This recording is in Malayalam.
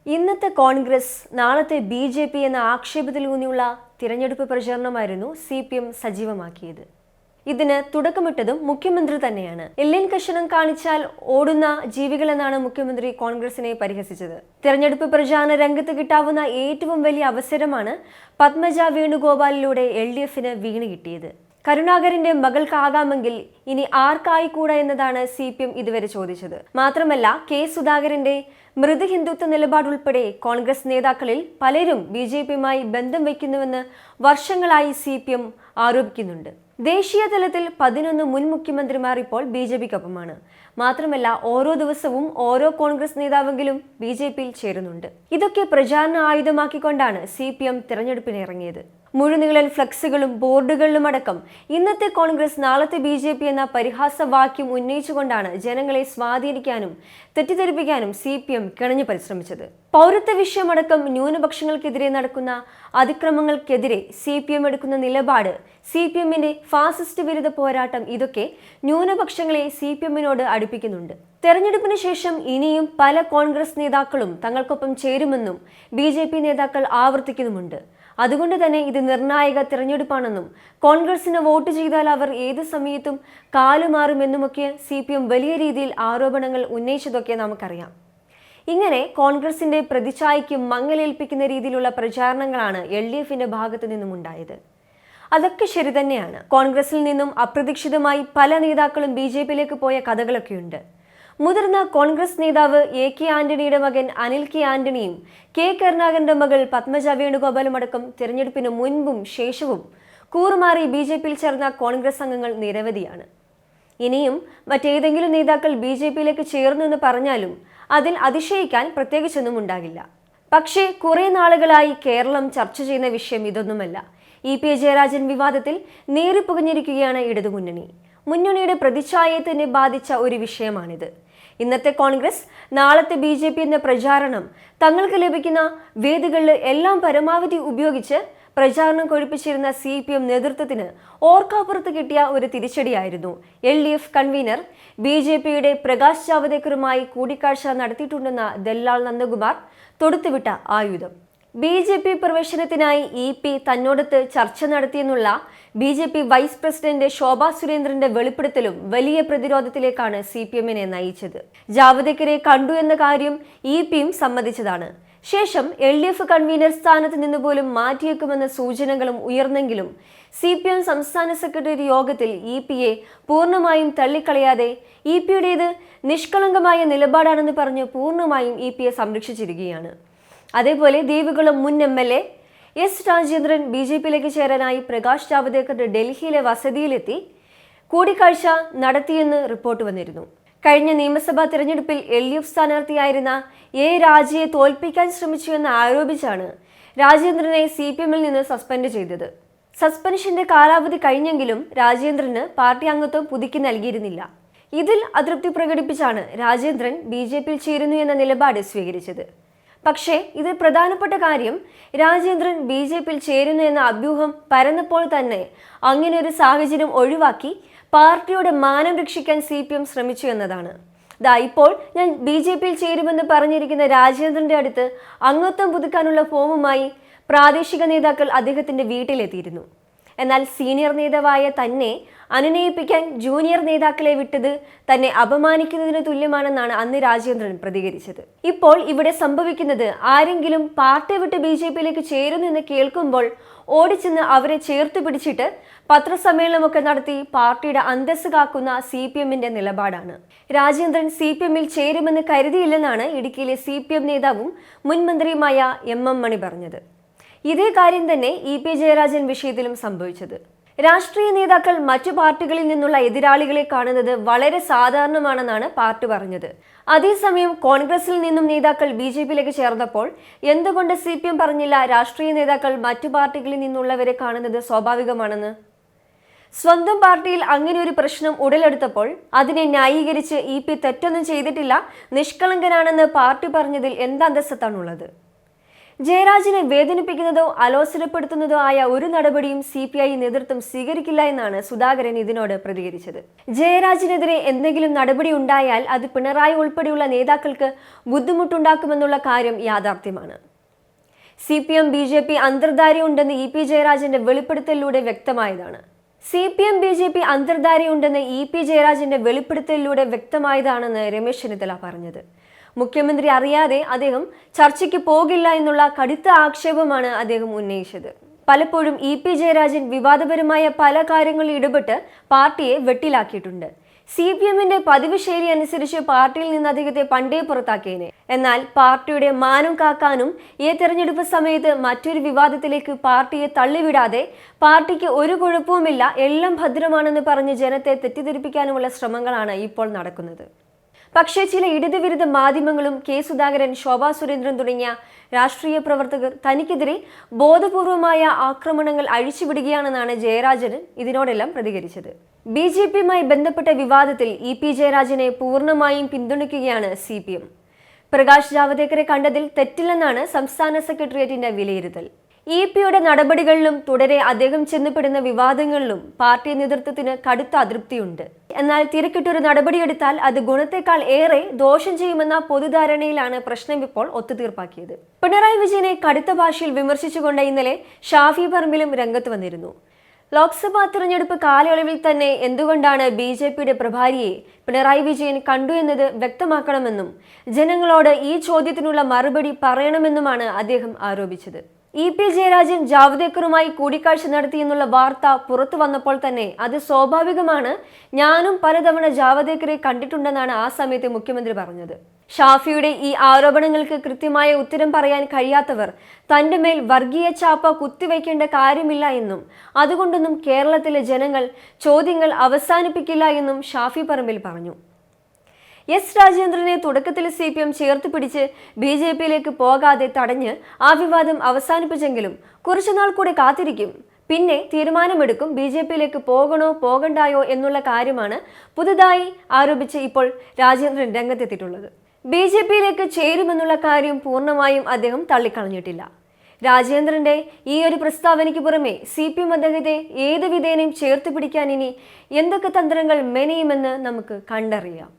ഇന്നത്തെ കോൺഗ്രസ് നാളത്തെ ബി.ജെ.പി എന്ന ആക്ഷേപത്തിലൂന്നിയുള്ള തിരഞ്ഞെടുപ്പ് പ്രചാരണമായിരുന്നു CPM സജീവമാക്കിയത്. ഇതിന് തുടക്കമിട്ടതും മുഖ്യമന്ത്രി തന്നെയാണ്. എല്ലിൻ കഷണം കാണിച്ചാൽ ഓടുന്ന ജീവികളെന്നാണ് മുഖ്യമന്ത്രി കോൺഗ്രസിനെ പരിഹസിച്ചത്. തിരഞ്ഞെടുപ്പ് പ്രചാരണ രംഗത്ത് കിട്ടാവുന്ന ഏറ്റവും വലിയ അവസരമാണ് പത്മജ വേണുഗോപാലിലൂടെ LDFന് വീണ് കിട്ടിയത്. കരുണാകരന്റെ മകൾക്കാകാമെങ്കിൽ ഇനി ആർക്കായിക്കൂടാ എന്നതാണ് CPM ഇതുവരെ ചോദിച്ചത്. മാത്രമല്ല കെ സുധാകരന്റെ മൃദു ഹിന്ദുത്വ നിലപാടുൾപ്പെടെ കോൺഗ്രസ് നേതാക്കളിൽ പലരും BJPയുമായി ബന്ധം വയ്ക്കുന്നുവെന്ന് വർഷങ്ങളായി CPM ആരോപിക്കുന്നുണ്ട്. ദേശീയ തലത്തിൽ 11 മുൻ മുഖ്യമന്ത്രിമാർ ഇപ്പോൾ BJPക്കൊപ്പമാണ്. മാത്രമല്ല ഓരോ ദിവസവും ഓരോ കോൺഗ്രസ് നേതാവെങ്കിലും BJPയിൽ ചേരുന്നുണ്ട്. ഇതൊക്കെ പ്രചാരണ ആയുധമാക്കിക്കൊണ്ടാണ് CPM തിരഞ്ഞെടുപ്പിന് ഇറങ്ങിയത്. മുഴുനീളൻ ഫ്ലക്സുകളും ബോർഡുകളിലും അടക്കം ഇന്നത്തെ കോൺഗ്രസ് നാളത്തെ BJP എന്ന പരിഹാസവാക്യം ഉന്നയിച്ചുകൊണ്ടാണ് ജനങ്ങളെ സ്വാധീനിക്കാനും തെറ്റിദ്ധരിപ്പിക്കാനും CPM കിണഞ്ഞു പരിശ്രമിച്ചത്. പൗരത്വ വിഷയമടക്കം ന്യൂനപക്ഷങ്ങൾക്കെതിരെ നടക്കുന്ന അതിക്രമങ്ങൾക്കെതിരെ CPM എടുക്കുന്ന നിലപാട്, CPMന്റെ ഫാസിസ്റ്റ് വിരുദ്ധ പോരാട്ടം, ഇതൊക്കെ ന്യൂനപക്ഷങ്ങളെ CPMനോട് അടുപ്പിക്കുന്നുണ്ട്. തെരഞ്ഞെടുപ്പിന് ശേഷം ഇനിയും പല കോൺഗ്രസ് നേതാക്കളും തങ്ങൾക്കൊപ്പം ചേരുമെന്നും BJP നേതാക്കൾ ആവർത്തിക്കുന്നുമുണ്ട്. അതുകൊണ്ട് തന്നെ ഇത് നിർണായക തിരഞ്ഞെടുപ്പാണെന്നും കോൺഗ്രസിന് വോട്ട് ചെയ്താൽ അവർ ഏത് സമയത്തും കാലുമാറുമെന്നുമൊക്കെ CPM വലിയ രീതിയിൽ ആരോപണങ്ങൾ ഉന്നയിച്ചതൊക്കെ നമുക്കറിയാം. ഇങ്ങനെ കോൺഗ്രസിന്റെ പ്രതിച്ഛായയ്ക്ക് മങ്ങലേൽപ്പിക്കുന്ന രീതിയിലുള്ള പ്രചാരണങ്ങളാണ് LDFന്റെ ഭാഗത്തു നിന്നും ഉണ്ടായത്. അതൊക്കെ ശരി തന്നെയാണ്. കോൺഗ്രസിൽ നിന്നും അപ്രതീക്ഷിതമായി പല നേതാക്കളും BJPയിലേക്ക് പോയ കഥകളൊക്കെയുണ്ട്. മുതിർന്ന കോൺഗ്രസ് നേതാവ് AK ആന്റണിയുടെ മകൻ അനിൽ K ആന്റണിയും കെ കരുണാകരന്റെ മകൾ പത്മജ വേണുഗോപാലും അടക്കം തിരഞ്ഞെടുപ്പിന് മുൻപും ശേഷവും കൂറുമാറി BJPയിൽ ചേർന്ന കോൺഗ്രസ് അംഗങ്ങൾ നിരവധിയാണ്. ഇനിയും മറ്റേതെങ്കിലും നേതാക്കൾ BJPയിലേക്ക് ചേർന്നു എന്ന് പറഞ്ഞാലും അതിൽ അതിശയിക്കാൻ പ്രത്യേകിച്ചൊന്നും ഉണ്ടാകില്ല. പക്ഷേ കുറെ നാളുകളായി കേരളം ചർച്ച ചെയ്യുന്ന വിഷയം ഇതൊന്നുമല്ല. EP ജയരാജൻ വിവാദത്തിൽ നേറിപ്പുകഞ്ഞിരിക്കുകയാണ് ഇടതുമുന്നണി. മുന്നണിയുടെ പ്രതിച്ഛായയെ തന്നെ ബാധിച്ച ഒരു വിഷയമാണിത്. ഇന്നത്തെ കോൺഗ്രസ് നാളത്തെ BJP എന്ന പ്രചാരണം തങ്ങൾക്ക് ലഭിക്കുന്ന വേദികളിൽ എല്ലാം പരമാവധി ഉപയോഗിച്ച് പ്രചാരണം കൊഴുപ്പിച്ചിരുന്ന CPM നേതൃത്വത്തിന് ഓർക്കാപ്പുറത്ത് കിട്ടിയ ഒരു തിരിച്ചടിയായിരുന്നു LDF കൺവീനർ BJPയുടെ പ്രകാശ് ജാവദേക്കറുമായി കൂടിക്കാഴ്ച നടത്തിയിട്ടുണ്ടെന്ന ദല്ലാൽ നന്ദകുമാർ തൊടുത്തുവിട്ട ആയുധം. BJP പ്രവേശനത്തിനായി EP തന്നോടത്ത് ചർച്ച നടത്തിയെന്നുള്ള BJP വൈസ് പ്രസിഡന്റ് ശോഭാ സുരേന്ദ്രന്റെ വെളിപ്പെടുത്തലും വലിയ പ്രതിരോധത്തിലേക്കാണ് CPMനെ നയിച്ചത്. ജാവദേക്കറെ കണ്ടു എന്ന കാര്യം EPയും സമ്മതിച്ചതാണ്. ശേഷം LDF കൺവീനർ സ്ഥാനത്ത് നിന്ന് പോലും മാറ്റിയേക്കുമെന്ന സൂചനകളും ഉയർന്നെങ്കിലും CPM സംസ്ഥാന സെക്രട്ടറി യോഗത്തിൽ EPയെ പൂർണ്ണമായും തള്ളിക്കളയാതെ EPയുടേത് നിഷ്കളങ്കമായ നിലപാടാണെന്ന് പറഞ്ഞ് പൂർണ്ണമായും EPയെ സംരക്ഷിച്ചിരിക്കുകയാണ്. അതേപോലെ ദേവികുളം മുൻ MLA S രാജേന്ദ്രൻ BJPയിലേക്ക് ചേരാനായി പ്രകാശ് ജാവദേക്കറുടെ ഡൽഹിയിലെ വസതിയിലെത്തി കൂടിക്കാഴ്ച നടത്തിയെന്ന് റിപ്പോർട്ട് വന്നിരുന്നു. കഴിഞ്ഞ നിയമസഭാ തിരഞ്ഞെടുപ്പിൽ LDF സ്ഥാനാർത്ഥിയായിരുന്ന A രാജയെ തോൽപ്പിക്കാൻ ശ്രമിച്ചു എന്ന് ആരോപിച്ചാണ് രാജേന്ദ്രനെ CPMൽ നിന്ന് സസ്പെൻഡ് ചെയ്തത്. സസ്പെൻഷന്റെ കാലാവധി കഴിഞ്ഞെങ്കിലും രാജേന്ദ്രന് പാർട്ടി അംഗത്വം പുതുക്കി നൽകിയിരുന്നില്ല. ഇതിൽ അതൃപ്തി പ്രകടിപ്പിച്ചാണ് രാജേന്ദ്രൻ BJPയിൽ ചേരുന്നു എന്ന നിലപാട് സ്വീകരിച്ചത്. പക്ഷേ ഇതിൽ പ്രധാനപ്പെട്ട കാര്യം രാജേന്ദ്രൻ BJPയിൽ ചേരുന്നു എന്ന അഭ്യൂഹം പരന്നപ്പോൾ തന്നെ അങ്ങനെ ഒരു സാഹചര്യം ഒഴിവാക്കി പാർട്ടിയുടെ മാനം രക്ഷിക്കാൻ CPM ശ്രമിച്ചു എന്നതാണ്. ഇപ്പോൾ ഞാൻ BJPയിൽ ചേരുമെന്ന് പറഞ്ഞിരിക്കുന്ന രാജേന്ദ്രന്റെ അടുത്ത് അംഗത്വം പുതുക്കാനുള്ള ഫോമുമായി പ്രാദേശിക നേതാക്കൾ അദ്ദേഹത്തിന്റെ വീട്ടിലെത്തിയിരുന്നു. എന്നാൽ സീനിയർ നേതാവായ തന്നെ അനുനയിപ്പിക്കാൻ ജൂനിയർ നേതാക്കളെ വിട്ടത് തന്നെ അപമാനിക്കുന്നതിന് തുല്യമാണെന്നാണ് അന്ന് രാജേന്ദ്രൻ പ്രതികരിച്ചത്. ഇപ്പോൾ ഇവിടെ സംഭവിക്കുന്നത് ആരെങ്കിലും പാർട്ടി വിട്ട് BJPയിലേക്ക് ചേരുന്നു എന്ന് കേൾക്കുമ്പോൾ ഓടിച്ചെന്ന് അവരെ ചേർത്ത് പിടിച്ചിട്ട് പത്രസമ്മേളനമൊക്കെ നടത്തി പാർട്ടിയുടെ അന്തസ്സ് കാക്കുന്ന CPMന്റെ നിലപാടാണ്. രാജേന്ദ്രൻ CPMൽ ചേരുമെന്ന് കരുതിയില്ലെന്നാണ് ഇടുക്കിയിലെ CPM നേതാവും മുൻ മന്ത്രിയുമായ MM മണി പറഞ്ഞത്. ഇതേ കാര്യം തന്നെ EP ജയരാജൻ വിഷയത്തിലും സംഭവിച്ചത്. രാഷ്ട്രീയ നേതാക്കൾ മറ്റു പാർട്ടികളിൽ നിന്നുള്ള എതിരാളികളെ കാണുന്നത് വളരെ സാധാരണമാണെന്നാണ് പാർട്ടി പറഞ്ഞത്. അതേസമയം കോൺഗ്രസിൽ നിന്നും നേതാക്കൾ BJPയിലേക്ക് ചേർന്നപ്പോൾ എന്തുകൊണ്ട് CPM പറഞ്ഞില്ല രാഷ്ട്രീയ നേതാക്കൾ മറ്റു പാർട്ടികളിൽ നിന്നുള്ളവരെ കാണുന്നത് സ്വാഭാവികമാണെന്ന്? സ്വന്തം പാർട്ടിയിൽ അങ്ങനെ ഒരു പ്രശ്നം ഉടലെടുത്തപ്പോൾ അതിനെ ന്യായീകരിച്ച് EP തെറ്റൊന്നും ചെയ്തിട്ടില്ല, നിഷ്കളങ്കനാണെന്ന് പാർട്ടി പറഞ്ഞതിൽ എന്തന്തസ്സത്താണുള്ളത്? ജയരാജനെ വേദനിപ്പിക്കുന്നതോ അലോസരപ്പെടുത്തുന്നതോ ആയ ഒരു നടപടിയും CPI നേതൃത്വം സ്വീകരിക്കില്ല എന്നാണ് സുധാകരൻ ഇതിനോട് പ്രതികരിച്ചത്. ജയരാജനെതിരെ എന്തെങ്കിലും നടപടി ഉണ്ടായാൽ അത് പിണറായി ഉൾപ്പെടെയുള്ള നേതാക്കൾക്ക് ബുദ്ധിമുട്ടുണ്ടാക്കുമെന്നുള്ള കാര്യം യാഥാർത്ഥ്യമാണ്. CPM BJP അന്തർധാരയുണ്ടെന്ന് EP ജയരാജന്റെ വെളിപ്പെടുത്തലിലൂടെ വ്യക്തമായതാണ്. CPM BJP അന്തർധാരയുണ്ടെന്ന് EP ജയരാജന്റെ വെളിപ്പെടുത്തലിലൂടെ വ്യക്തമായതാണെന്ന് രമേശ് ചെന്നിത്തല പറഞ്ഞത്. മുഖ്യമന്ത്രി അറിയാതെ അദ്ദേഹം ചർച്ചയ്ക്ക് പോകില്ല എന്നുള്ള കടുത്ത ആക്ഷേപമാണ് അദ്ദേഹം ഉന്നയിച്ചത്. പലപ്പോഴും EP ജയരാജൻ വിവാദപരമായ പല കാര്യങ്ങളിൽ ഇടപെട്ട് പാർട്ടിയെ വെട്ടിലാക്കിയിട്ടുണ്ട്. CPMന്റെ പതിവ് ശൈലി അനുസരിച്ച് പാർട്ടിയിൽ നിന്ന് അദ്ദേഹത്തെ പണ്ടേ പുറത്താക്കിയേനെ. എന്നാൽ പാർട്ടിയുടെ മാനം കാക്കാനും ഈ തെരഞ്ഞെടുപ്പ് സമയത്ത് മറ്റൊരു വിവാദത്തിലേക്ക് പാർട്ടിയെ തള്ളിവിടാതെ പാർട്ടിക്ക് ഒരു കുഴപ്പവുമില്ല, എല്ലാം ഭദ്രമാണെന്ന് പറഞ്ഞ് ജനത്തെ തെറ്റിദ്ധരിപ്പിക്കാനുമുള്ള ശ്രമങ്ങളാണ് ഇപ്പോൾ നടക്കുന്നത്. പക്ഷേ ചില ഇടതുവിരുദ്ധ മാധ്യമങ്ങളും K സുധാകരൻ, ശോഭാ സുരേന്ദ്രൻ തുടങ്ങിയ രാഷ്ട്രീയ പ്രവർത്തകർ തനിക്കെതിരെ ബോധപൂർവമായ ആക്രമണങ്ങൾ അഴിച്ചുവിടുകയാണെന്നാണ് ജയരാജൻ ഇതിനോടെല്ലാം പ്രതികരിച്ചത്. BJPയുമായി ബന്ധപ്പെട്ട വിവാദത്തിൽ EP ജയരാജനെ പൂർണ്ണമായും പിന്തുണയ്ക്കുകയാണ് CPM. പ്രകാശ് ജാവദേക്കറെ കണ്ടതിൽ തെറ്റില്ലെന്നാണ് സംസ്ഥാന സെക്രട്ടേറിയറ്റിന്റെ വിലയിരുത്തൽ. EP-യുടെ നടപടികളിലും തുടരെ അദ്ദേഹം ചെന്നപ്പെടുന്ന വിവാദങ്ങളിലും പാർട്ടി നേതൃത്വത്തിന് കടുത്ത അതൃപ്തിയുണ്ട്. എന്നാൽ തിരക്കിട്ടൊരു നടപടിയെടുത്താൽ അത് ഗുണത്തെക്കാൾ ഏറെ ദോഷം ചെയ്യുമെന്ന പൊതുധാരണയിലാണ് പ്രശ്നം ഇപ്പോൾ ഒത്തുതീർപ്പാക്കിയത്. പിണറായി വിജയനെ കടുത്ത ഭാഷയിൽ വിമർശിച്ചുകൊണ്ട് ഇന്നലെ ഷാഫി പറമ്പിലും രംഗത്ത് വന്നിരുന്നു. ലോക്സഭാ തിരഞ്ഞെടുപ്പ് കാലയളവിൽ തന്നെ എന്തുകൊണ്ടാണ് BJPയുടെ പ്രഭാരിയെ പിണറായി വിജയൻ കണ്ടു എന്നത് വ്യക്തമാക്കണമെന്നും ജനങ്ങളോട് ഈ ചോദ്യത്തിനുള്ള മറുപടി പറയണമെന്നുമാണ് അദ്ദേഹം ആരോപിച്ചത്. EP ജയരാജൻ ജാവദേക്കറുമായി കൂടിക്കാഴ്ച നടത്തിയെന്നുള്ള വാർത്ത പുറത്തു വന്നപ്പോൾ തന്നെ അത് സ്വാഭാവികമാണ്, ഞാനും പലതവണ ജാവദേക്കറെ കണ്ടിട്ടുണ്ടെന്നാണ് ആ സമയത്ത് മുഖ്യമന്ത്രി പറഞ്ഞത്. ഷാഫിയുടെ ഈ ആരോപണങ്ങൾക്ക് കൃത്യമായ ഉത്തരം പറയാൻ കഴിയാത്തവർ തന്റെ മേൽ വർഗീയ ചാപ്പ കുത്തിവയ്ക്കേണ്ട കാര്യമില്ല എന്നും അതുകൊണ്ടൊന്നും കേരളത്തിലെ ജനങ്ങൾ ചോദ്യങ്ങൾ അവസാനിപ്പിക്കില്ല എന്നും ഷാഫി പറമ്പിൽ പറഞ്ഞു. S രാജേന്ദ്രനെ തുടക്കത്തിൽ CPM ചേർത്ത് പിടിച്ച് BJPയിലേക്ക് പോകാതെ തടഞ്ഞ് ആ വിവാദം അവസാനിപ്പിച്ചെങ്കിലും കുറച്ചുനാൾ കൂടെ കാത്തിരിക്കും, പിന്നെ തീരുമാനമെടുക്കും BJPയിലേക്ക് പോകണോ പോകണ്ടായോ എന്നുള്ള കാര്യമാണ് പുതുതായി ആരോപിച്ച് ഇപ്പോൾ രാജേന്ദ്രൻ രംഗത്തെത്തിയിട്ടുള്ളത്. BJPയിലേക്ക് ചേരുമെന്നുള്ള കാര്യം പൂർണ്ണമായും അദ്ദേഹം തള്ളിക്കളഞ്ഞിട്ടില്ല. രാജേന്ദ്രന്റെ ഈ ഒരു പ്രസ്താവനയ്ക്ക് പുറമെ CPM അദ്ദേഹത്തെ ഏത് വിധേനയും ചേർത്ത് പിടിക്കാൻ ഇനി എന്തൊക്കെ തന്ത്രങ്ങൾ മെനയുമെന്ന് നമുക്ക് കണ്ടറിയാം.